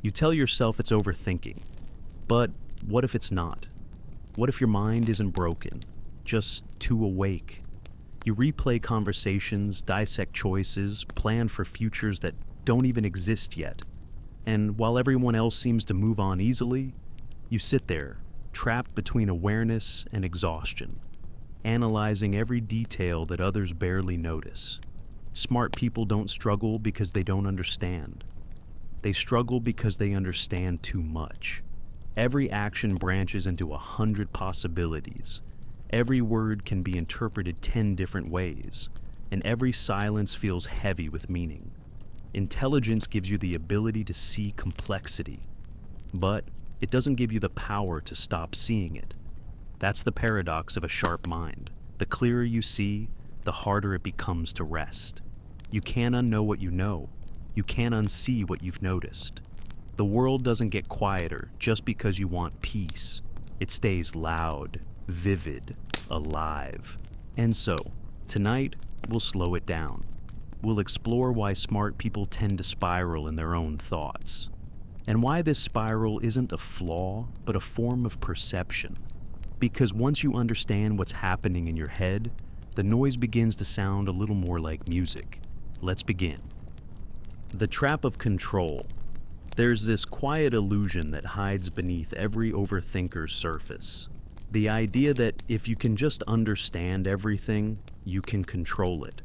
You tell yourself it's overthinking, but what if it's not? What if your mind isn't broken, just too awake? You replay conversations, dissect choices, plan for futures that don't even exist yet. And while everyone else seems to move on easily, you sit there, trapped between awareness and exhaustion, analyzing every detail that others barely notice. Smart people don't struggle because they don't understand. They struggle because they understand too much. Every action branches into 100 possibilities. Every word can be interpreted 10 different ways, and every silence feels heavy with meaning. Intelligence gives you the ability to see complexity, but it doesn't give you the power to stop seeing it. That's the paradox of a sharp mind. The clearer you see, the harder it becomes to rest. You can't unknow what you know. You can't unsee what you've noticed. The world doesn't get quieter just because you want peace. It stays loud, vivid, alive. And so, tonight, we'll slow it down. We'll explore why smart people tend to spiral in their own thoughts, and why this spiral isn't a flaw, but a form of perception. Because once you understand what's happening in your head, the noise begins to sound a little more like music. Let's begin. The trap of control. There's this quiet illusion that hides beneath every overthinker's surface. The idea that if you can just understand everything, you can control it.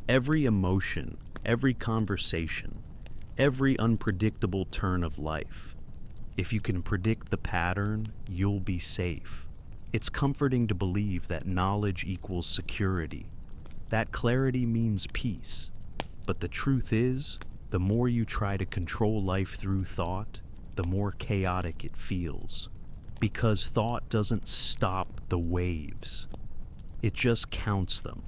Every emotion, every conversation, every unpredictable turn of life. If you can predict the pattern, you'll be safe. It's comforting to believe that knowledge equals security. That clarity means peace. But the truth is, the more you try to control life through thought, the more chaotic it feels. Because thought doesn't stop the waves. It just counts them.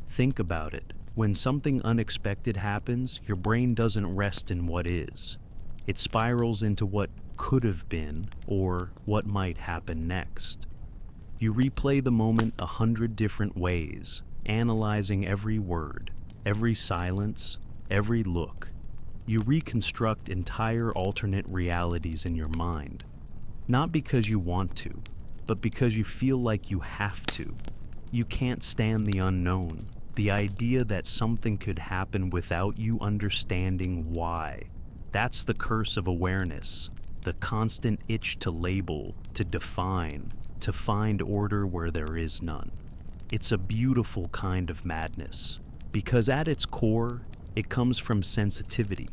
Think about it. When something unexpected happens, your brain doesn't rest in what is. It spirals into what could have been or what might happen next. You replay the moment 100 different ways, analyzing every word, every silence, every look. You reconstruct entire alternate realities in your mind. Not because you want to, but because you feel like you have to. You can't stand the unknown. The idea that something could happen without you understanding why. That's the curse of awareness, the constant itch to label, to define, to find order where there is none. It's a beautiful kind of madness, because at its core, it comes from sensitivity,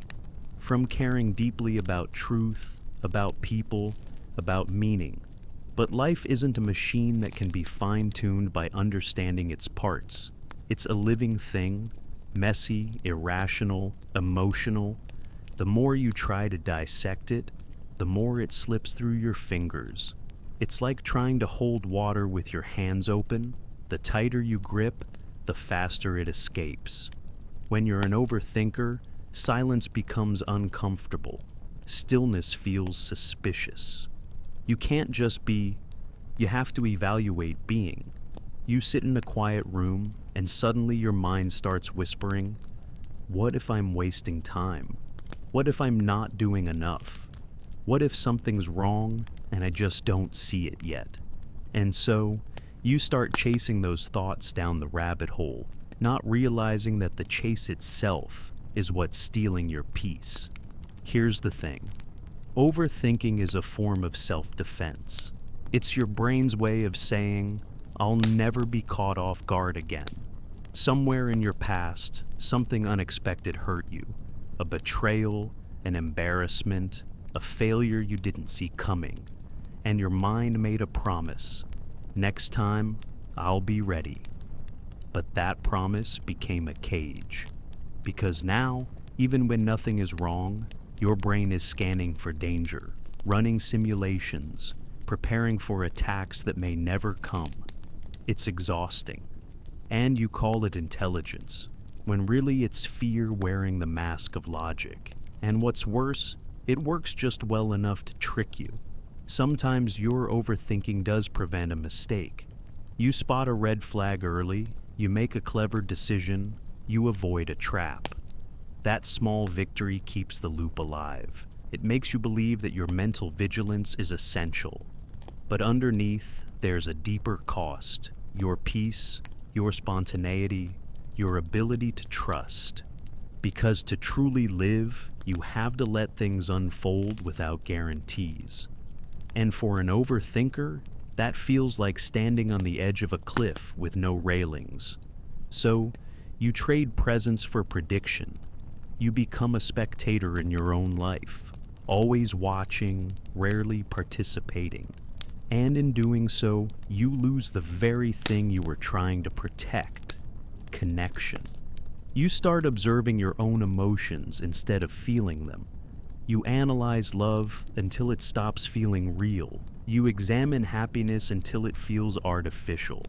from caring deeply about truth, about people, about meaning. But life isn't a machine that can be fine-tuned by understanding its parts. It's a living thing, messy, irrational, emotional. The more you try to dissect it, the more it slips through your fingers. It's like trying to hold water with your hands open. The tighter you grip, the faster it escapes. When you're an overthinker, silence becomes uncomfortable. Stillness feels suspicious. You can't just be, you have to evaluate being. You sit in a quiet room, and suddenly your mind starts whispering, what if I'm wasting time? What if I'm not doing enough? What if something's wrong and I just don't see it yet? And so, you start chasing those thoughts down the rabbit hole, not realizing that the chase itself is what's stealing your peace. Here's the thing. Overthinking is a form of self-defense. It's your brain's way of saying, I'll never be caught off guard again. Somewhere in your past, something unexpected hurt you. A betrayal, an embarrassment, a failure you didn't see coming. And your mind made a promise. Next time, I'll be ready. But that promise became a cage. Because now, even when nothing is wrong, your brain is scanning for danger, running simulations, preparing for attacks that may never come. It's exhausting. And you call it intelligence, when really it's fear wearing the mask of logic. And what's worse, it works just well enough to trick you. Sometimes your overthinking does prevent a mistake. You spot a red flag early, you make a clever decision, you avoid a trap. That small victory keeps the loop alive. It makes you believe that your mental vigilance is essential. But underneath, there's a deeper cost: your peace, your spontaneity, your ability to trust. Because to truly live, you have to let things unfold without guarantees. And for an overthinker, that feels like standing on the edge of a cliff with no railings. So, you trade presence for prediction. You become a spectator in your own life, always watching, rarely participating. And in doing so, you lose the very thing you were trying to protect: connection. You start observing your own emotions instead of feeling them. You analyze love until it stops feeling real. You examine happiness until it feels artificial.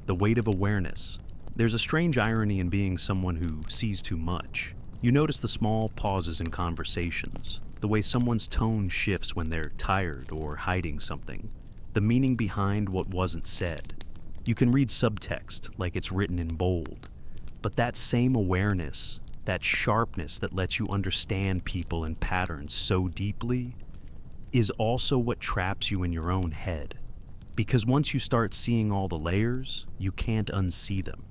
The weight of awareness. There's a strange irony in being someone who sees too much. You notice the small pauses in conversations, the way someone's tone shifts when they're tired or hiding something, the meaning behind what wasn't said. You can read subtext like it's written in bold. But that same awareness, that sharpness that lets you understand people and patterns so deeply, is also what traps you in your own head. Because once you start seeing all the layers, you can't unsee them.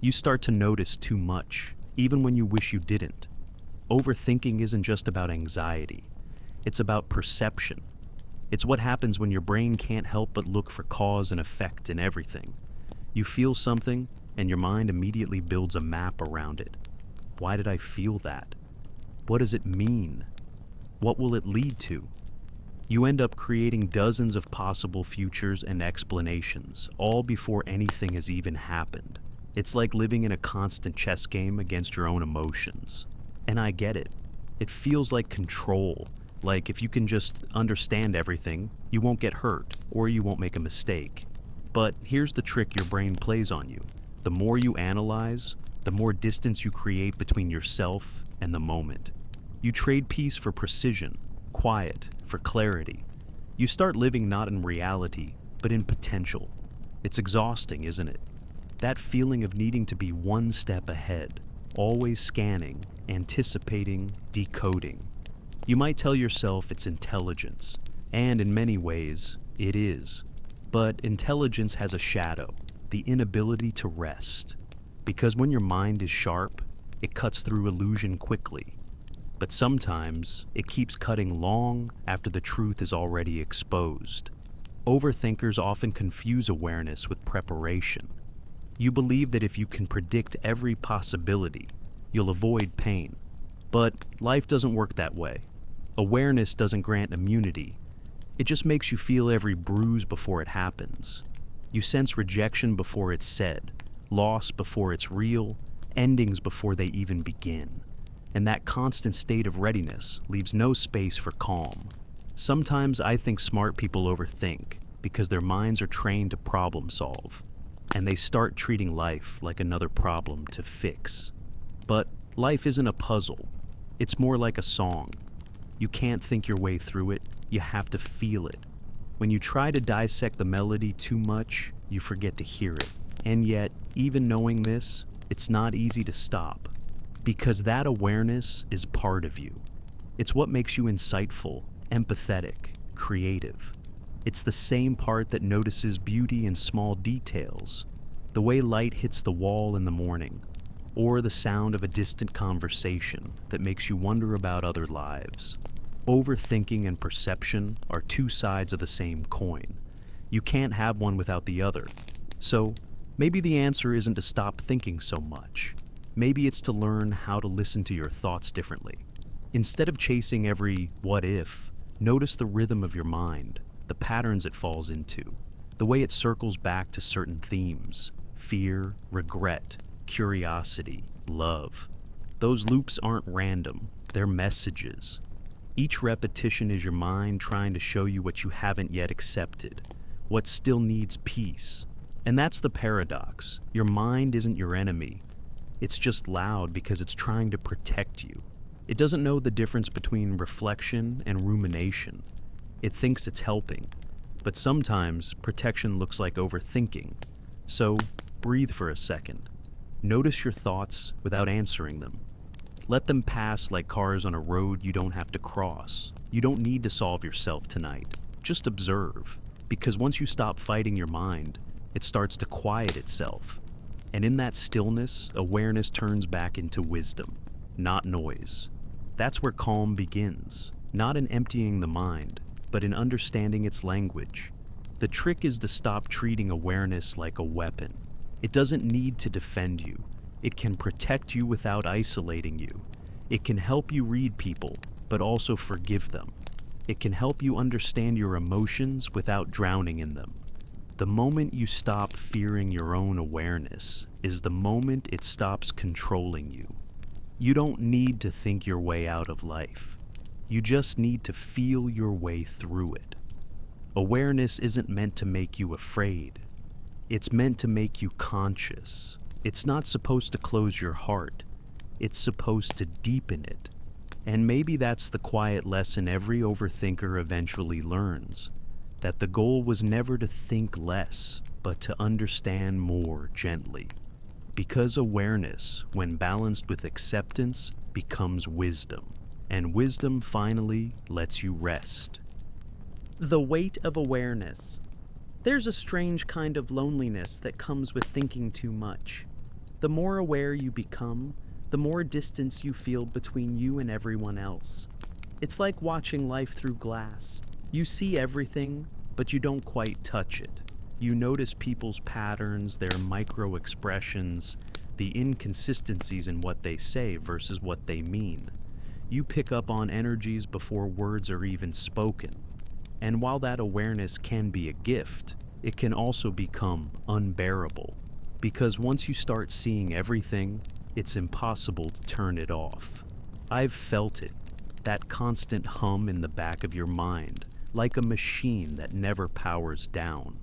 You start to notice too much, even when you wish you didn't. Overthinking isn't just about anxiety. It's about perception. It's what happens when your brain can't help but look for cause and effect in everything. You feel something, and your mind immediately builds a map around it. Why did I feel that? What does it mean? What will it lead to? You end up creating dozens of possible futures and explanations, all before anything has even happened. It's like living in a constant chess game against your own emotions. And I get it. It feels like control, like if you can just understand everything, you won't get hurt, or you won't make a mistake. But here's the trick your brain plays on you. The more you analyze, the more distance you create between yourself and the moment. You trade peace for precision, quiet for clarity. You start living not in reality, but in potential. It's exhausting, isn't it? That feeling of needing to be one step ahead, always scanning, anticipating, decoding. You might tell yourself it's intelligence, and in many ways, it is. But intelligence has a shadow: the inability to rest. Because when your mind is sharp, it cuts through illusion quickly. But sometimes, it keeps cutting long after the truth is already exposed. Overthinkers often confuse awareness with preparation. You believe that if you can predict every possibility, you'll avoid pain. But life doesn't work that way. Awareness doesn't grant immunity. It just makes you feel every bruise before it happens. You sense rejection before it's said, loss before it's real, endings before they even begin. And that constant state of readiness leaves no space for calm. Sometimes I think smart people overthink because their minds are trained to problem solve, and they start treating life like another problem to fix. But life isn't a puzzle. It's more like a song. You can't think your way through it, you have to feel it. When you try to dissect the melody too much, you forget to hear it. And yet, even knowing this, it's not easy to stop. Because that awareness is part of you. It's what makes you insightful, empathetic, creative. It's the same part that notices beauty in small details. The way light hits the wall in the morning, or the sound of a distant conversation that makes you wonder about other lives. Overthinking and perception are two sides of the same coin. You can't have one without the other. So, maybe the answer isn't to stop thinking so much. Maybe it's to learn how to listen to your thoughts differently. Instead of chasing every what if, notice the rhythm of your mind, the patterns it falls into, the way it circles back to certain themes: fear, regret, curiosity, love. Those loops aren't random, they're messages. Each repetition is your mind trying to show you what you haven't yet accepted, what still needs peace. And that's the paradox. Your mind isn't your enemy. It's just loud because it's trying to protect you. It doesn't know the difference between reflection and rumination. It thinks it's helping. But sometimes protection looks like overthinking. So breathe for a second. Notice your thoughts without answering them. Let them pass like cars on a road you don't have to cross. You don't need to solve yourself tonight. Just observe. Because once you stop fighting your mind, it starts to quiet itself. And in that stillness, awareness turns back into wisdom, not noise. That's where calm begins, not in emptying the mind, but in understanding its language. The trick is to stop treating awareness like a weapon. It doesn't need to defend you. It can protect you without isolating you. It can help you read people, but also forgive them. It can help you understand your emotions without drowning in them. The moment you stop fearing your own awareness is the moment it stops controlling you. You don't need to think your way out of life. You just need to feel your way through it. Awareness isn't meant to make you afraid. It's meant to make you conscious. It's not supposed to close your heart. It's supposed to deepen it. And maybe that's the quiet lesson every overthinker eventually learns. That the goal was never to think less, but to understand more gently. Because awareness, when balanced with acceptance, becomes wisdom. And wisdom finally lets you rest. The weight of awareness. There's a strange kind of loneliness that comes with thinking too much. The more aware you become, the more distance you feel between you and everyone else. It's like watching life through glass. You see everything, but you don't quite touch it. You notice people's patterns, their micro expressions, the inconsistencies in what they say versus what they mean. You pick up on energies before words are even spoken. And while that awareness can be a gift, it can also become unbearable. Because once you start seeing everything, it's impossible to turn it off. I've felt it, that constant hum in the back of your mind, like a machine that never powers down.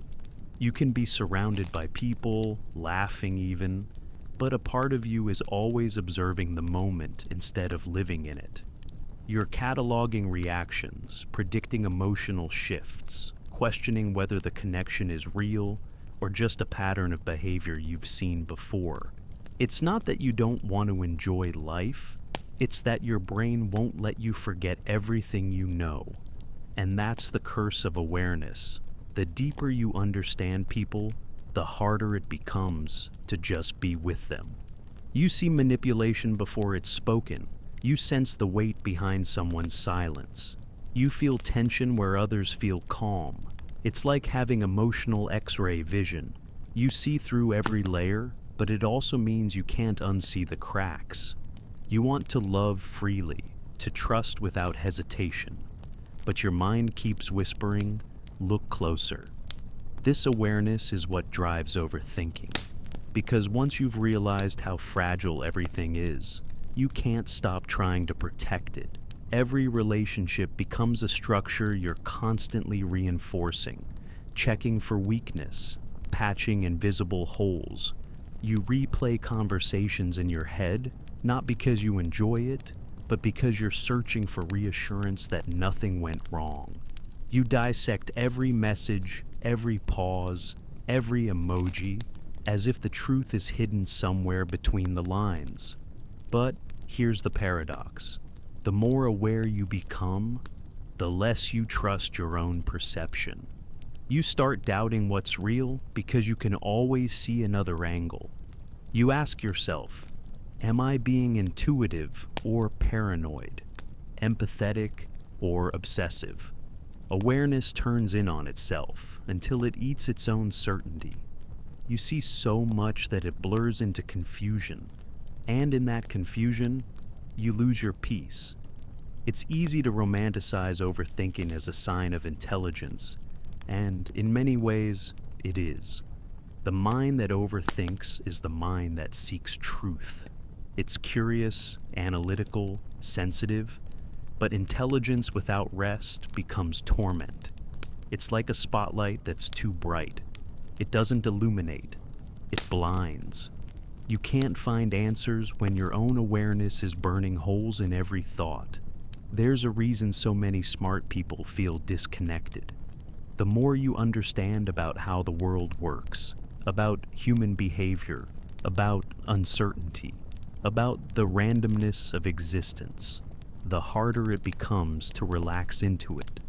You can be surrounded by people, laughing even, but a part of you is always observing the moment instead of living in it. You're cataloging reactions, predicting emotional shifts, questioning whether the connection is real or just a pattern of behavior you've seen before. It's not that you don't want to enjoy life, it's that your brain won't let you forget everything you know. And that's the curse of awareness. The deeper you understand people, the harder it becomes to just be with them. You see manipulation before it's spoken. You sense the weight behind someone's silence. You feel tension where others feel calm. It's like having emotional X-ray vision. You see through every layer, but it also means you can't unsee the cracks. You want to love freely, to trust without hesitation. But your mind keeps whispering, look closer. This awareness is what drives overthinking. Because once you've realized how fragile everything is, you can't stop trying to protect it. Every relationship becomes a structure you're constantly reinforcing, checking for weakness, patching invisible holes. You replay conversations in your head, not because you enjoy it, but because you're searching for reassurance that nothing went wrong. You dissect every message, every pause, every emoji, as if the truth is hidden somewhere between the lines. But here's the paradox. The more aware you become, the less you trust your own perception. You start doubting what's real because you can always see another angle. You ask yourself, am I being intuitive or paranoid? Empathetic or obsessive? Awareness turns in on itself until it eats its own certainty. You see so much that it blurs into confusion, and in that confusion, you lose your peace. It's easy to romanticize overthinking as a sign of intelligence, and in many ways, it is. The mind that overthinks is the mind that seeks truth. It's curious, analytical, sensitive, but intelligence without rest becomes torment. It's like a spotlight that's too bright. It doesn't illuminate, it blinds. You can't find answers when your own awareness is burning holes in every thought. There's a reason so many smart people feel disconnected. The more you understand about how the world works, about human behavior, about uncertainty, about the randomness of existence, the harder it becomes to relax into it.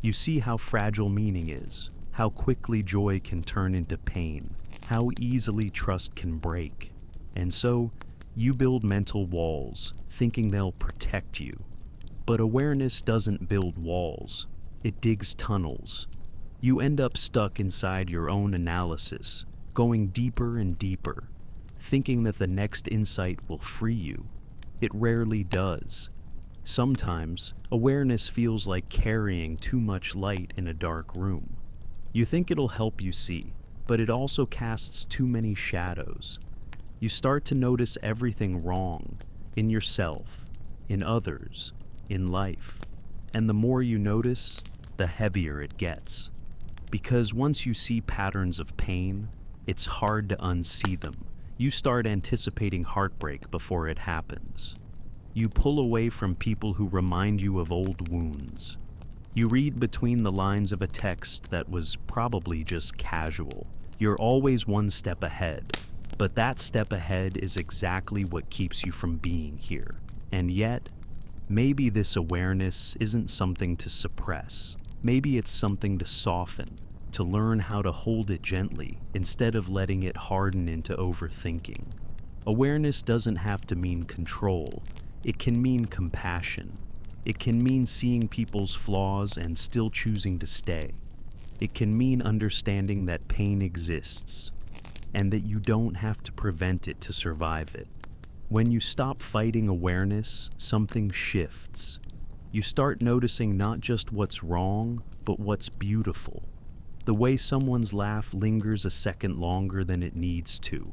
You see how fragile meaning is, how quickly joy can turn into pain, how easily trust can break. And so, you build mental walls, thinking they'll protect you. But awareness doesn't build walls, it digs tunnels. You end up stuck inside your own analysis, going deeper and deeper, thinking that the next insight will free you. It rarely does. Sometimes, awareness feels like carrying too much light in a dark room. You think it'll help you see, but it also casts too many shadows. You start to notice everything wrong, in yourself, in others, in life. And the more you notice, the heavier it gets. Because once you see patterns of pain, it's hard to unsee them. You start anticipating heartbreak before it happens. You pull away from people who remind you of old wounds. You read between the lines of a text that was probably just casual. You're always one step ahead, but that step ahead is exactly what keeps you from being here. And yet, maybe this awareness isn't something to suppress. Maybe it's something to soften, to learn how to hold it gently instead of letting it harden into overthinking. Awareness doesn't have to mean control. It can mean compassion. It can mean seeing people's flaws and still choosing to stay. It can mean understanding that pain exists and that you don't have to prevent it to survive it. When you stop fighting awareness, something shifts. You start noticing not just what's wrong, but what's beautiful. The way someone's laugh lingers a second longer than it needs to.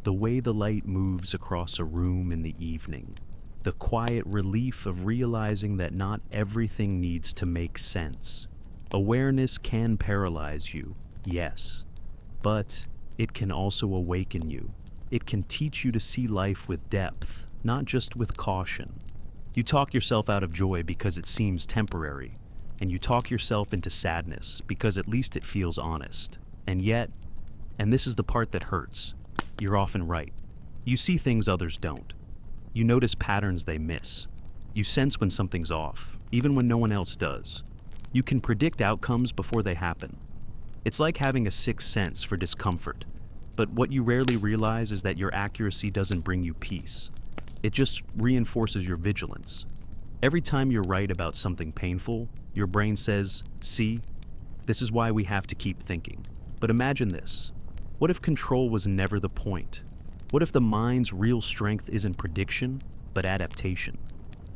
The way the light moves across a room in the evening. The quiet relief of realizing that not everything needs to make sense. Awareness can paralyze you, yes, but it can also awaken you. It can teach you to see life with depth, not just with caution. You talk yourself out of joy because it seems temporary, and you talk yourself into sadness because at least it feels honest. And yet, and this is the part that hurts, you're often right. You see things others don't. You notice patterns they miss. You sense when something's off, even when no one else does. You can predict outcomes before they happen. It's like having a sixth sense for discomfort, but what you rarely realize is that your accuracy doesn't bring you peace. It just reinforces your vigilance. Every time you're right about something painful, your brain says, "See, this is why we have to keep thinking." But imagine this. What if control was never the point? What if the mind's real strength isn't prediction, but adaptation?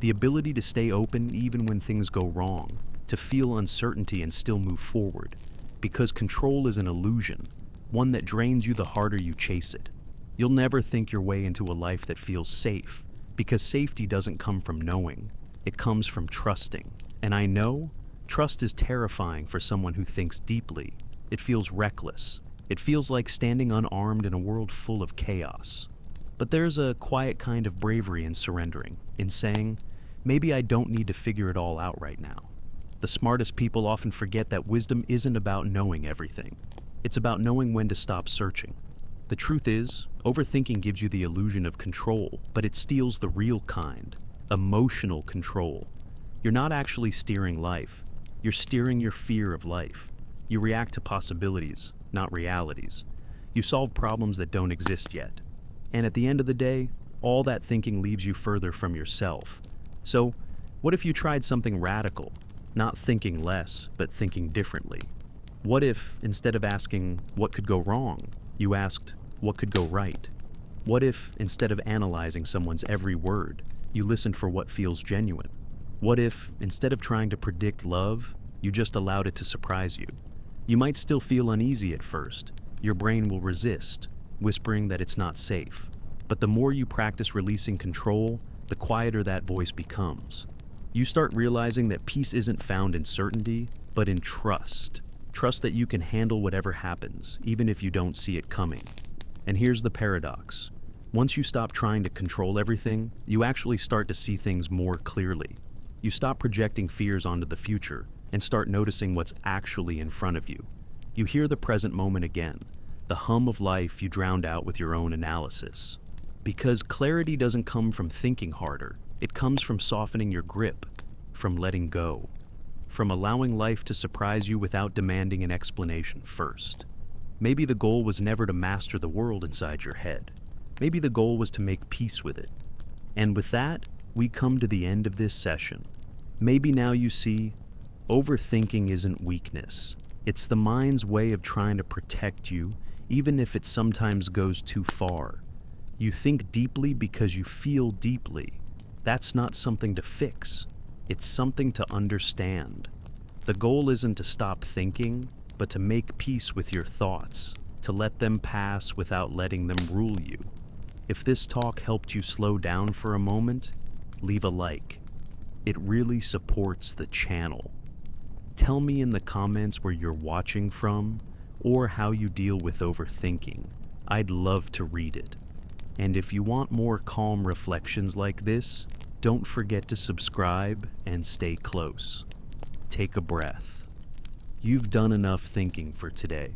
The ability to stay open even when things go wrong, to feel uncertainty and still move forward. Because control is an illusion, one that drains you the harder you chase it. You'll never think your way into a life that feels safe, because safety doesn't come from knowing, it comes from trusting. And I know, trust is terrifying for someone who thinks deeply. It feels reckless. It feels like standing unarmed in a world full of chaos. But there's a quiet kind of bravery in surrendering, in saying, maybe I don't need to figure it all out right now. The smartest people often forget that wisdom isn't about knowing everything. It's about knowing when to stop searching. The truth is, overthinking gives you the illusion of control, but it steals the real kind, emotional control. You're not actually steering life. You're steering your fear of life. You react to possibilities, not realities. You solve problems that don't exist yet. And at the end of the day, all that thinking leaves you further from yourself. So, what if you tried something radical? Not thinking less, but thinking differently. What if, instead of asking, what could go wrong, you asked, what could go right? What if, instead of analyzing someone's every word, you listened for what feels genuine? What if, instead of trying to predict love, you just allowed it to surprise you? You might still feel uneasy at first. Your brain will resist, whispering that it's not safe. But the more you practice releasing control, the quieter that voice becomes. You start realizing that peace isn't found in certainty, but in trust. Trust that you can handle whatever happens, even if you don't see it coming. And here's the paradox. Once you stop trying to control everything, you actually start to see things more clearly. You stop projecting fears onto the future and start noticing what's actually in front of you. You hear the present moment again, the hum of life you drowned out with your own analysis. Because clarity doesn't come from thinking harder, it comes from softening your grip, from letting go, from allowing life to surprise you without demanding an explanation first. Maybe the goal was never to master the world inside your head. Maybe the goal was to make peace with it. And with that, we come to the end of this session. Maybe now you see, overthinking isn't weakness. It's the mind's way of trying to protect you, even if it sometimes goes too far. You think deeply because you feel deeply. That's not something to fix. It's something to understand. The goal isn't to stop thinking, but to make peace with your thoughts, to let them pass without letting them rule you. If this talk helped you slow down for a moment, leave a like. It really supports the channel. Tell me in the comments where you're watching from or how you deal with overthinking. I'd love to read it. And if you want more calm reflections like this, don't forget to subscribe and stay close. Take a breath. You've done enough thinking for today.